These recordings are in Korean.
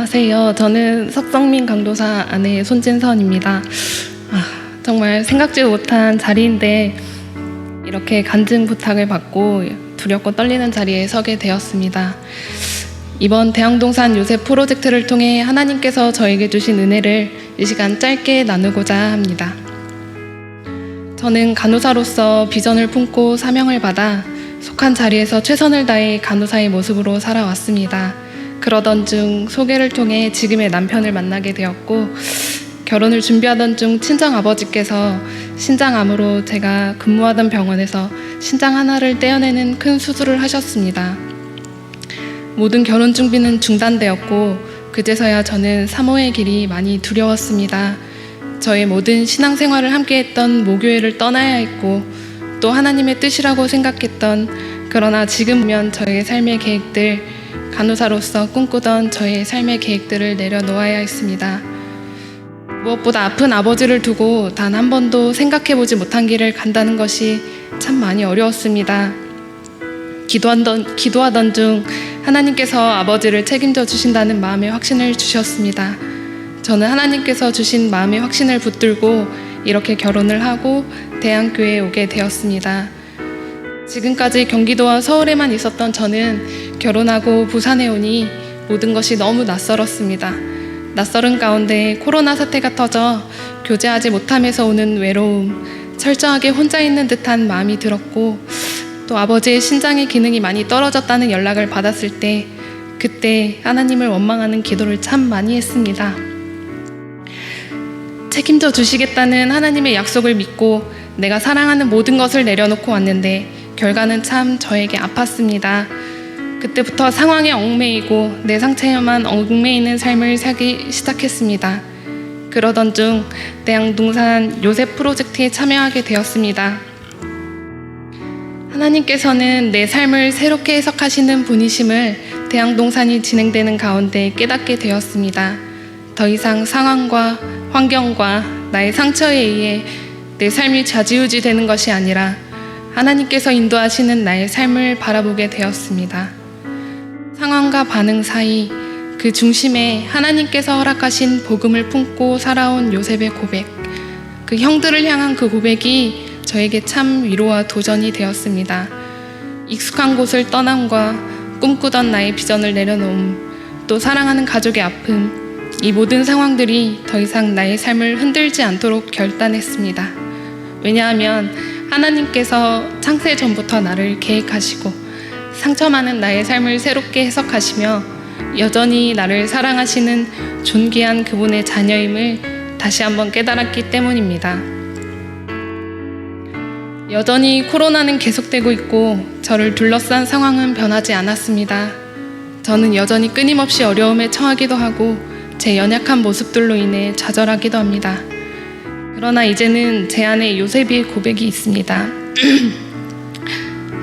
안녕하세요. 저는 석성민 강도사 아내 손진선입니다. 정말 생각지도 못한 자리인데 이렇게 간증 부탁을 받고 두렵고 떨리는 자리에 서게 되었습니다. 이번 대양동산 요셉 프로젝트를 통해 하나님께서 저에게 주신 은혜를 이 시간 짧게 나누고자 합니다. 저는 간호사로서 비전을 품고 사명을 받아 속한 자리에서 최선을 다해 간호사의 모습으로 살아왔습니다. 그러던 중 소개를 통해 지금의 남편을 만나게 되었고, 결혼을 준비하던 중 친정아버지께서 신장암으로 제가 근무하던 병원에서 신장 하나를 떼어내는 큰 수술을 하셨습니다. 모든 결혼 준비는 중단되었고, 그제서야 저는 사모의 길이 많이 두려웠습니다. 저의 모든 신앙생활을 함께했던 모교회를 떠나야 했고, 또 하나님의 뜻이라고 생각했던, 그러나 지금 보면 저의 삶의 계획들, 간호사로서 꿈꾸던 저의 삶의 계획들을 내려놓아야 했습니다. 무엇보다 아픈 아버지를 두고 단 한 번도 생각해보지 못한 길을 간다는 것이 참 많이 어려웠습니다. 기도하던 중 하나님께서 아버지를 책임져 주신다는 마음의 확신을 주셨습니다. 저는 하나님께서 주신 마음의 확신을 붙들고 이렇게 결혼을 하고 대안교회에 오게 되었습니다. 지금까지 경기도와 서울에만 있었던 저는 결혼하고 부산에 오니 모든 것이 너무 낯설었습니다. 낯설은 가운데 코로나 사태가 터져 교제하지 못함에서 오는 외로움, 철저하게 혼자 있는 듯한 마음이 들었고, 또 아버지의 신장의 기능이 많이 떨어졌다는 연락을 받았을 때 그때 하나님을 원망하는 기도를 참 많이 했습니다. 책임져 주시겠다는 하나님의 약속을 믿고 내가 사랑하는 모든 것을 내려놓고 왔는데 결과는 참 저에게 아팠습니다. 그때부터 상황에 얽매이고 내 상처에만 얽매이는 삶을 살기 시작했습니다. 그러던 중 대양동산 요셉 프로젝트에 참여하게 되었습니다. 하나님께서는 내 삶을 새롭게 해석하시는 분이심을 대양동산이 진행되는 가운데 깨닫게 되었습니다. 더 이상 상황과 환경과 나의 상처에 의해 내 삶이 좌지우지 되는 것이 아니라 하나님께서 인도하시는 나의 삶을 바라보게 되었습니다. 상황과 반응 사이 그 중심에 하나님께서 허락하신 복음을 품고 살아온 요셉의 고백, 그 형들을 향한 그 고백이 저에게 참 위로와 도전이 되었습니다. 익숙한 곳을 떠남과 꿈꾸던 나의 비전을 내려놓음, 또 사랑하는 가족의 아픔, 이 모든 상황들이 더 이상 나의 삶을 흔들지 않도록 결단했습니다. 왜냐하면 하나님께서 창세 전부터 나를 계획하시고 상처 많은 나의 삶을 새롭게 해석하시며 여전히 나를 사랑하시는 존귀한 그분의 자녀임을 다시 한번 깨달았기 때문입니다. 여전히 코로나는 계속되고 있고 저를 둘러싼 상황은 변하지 않았습니다. 저는 여전히 끊임없이 어려움에 처하기도 하고 제 연약한 모습들로 인해 좌절하기도 합니다. 그러나 이제는 제 안에 요셉의 고백이 있습니다.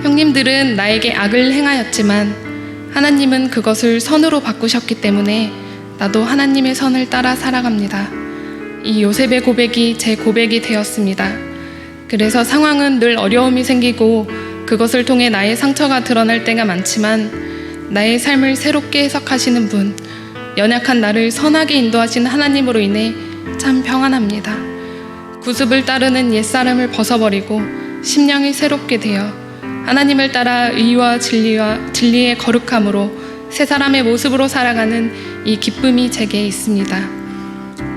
형님들은 나에게 악을 행하였지만 하나님은 그것을 선으로 바꾸셨기 때문에 나도 하나님의 선을 따라 살아갑니다. 이 요셉의 고백이 제 고백이 되었습니다. 그래서 상황은 늘 어려움이 생기고 그것을 통해 나의 상처가 드러날 때가 많지만 나의 삶을 새롭게 해석하시는 분, 연약한 나를 선하게 인도하시는 하나님으로 인해 참 평안합니다. 구습을 따르는 옛사람을 벗어버리고 심령이 새롭게 되어 하나님을 따라 의와 진리의 거룩함으로 새 사람의 모습으로 살아가는 이 기쁨이 제게 있습니다.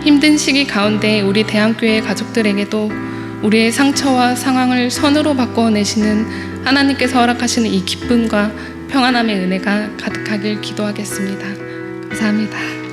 힘든 시기 가운데 우리 대안교회 가족들에게도 우리의 상처와 상황을 선으로 바꿔내시는 하나님께서 허락하시는 이 기쁨과 평안함의 은혜가 가득하길 기도하겠습니다. 감사합니다.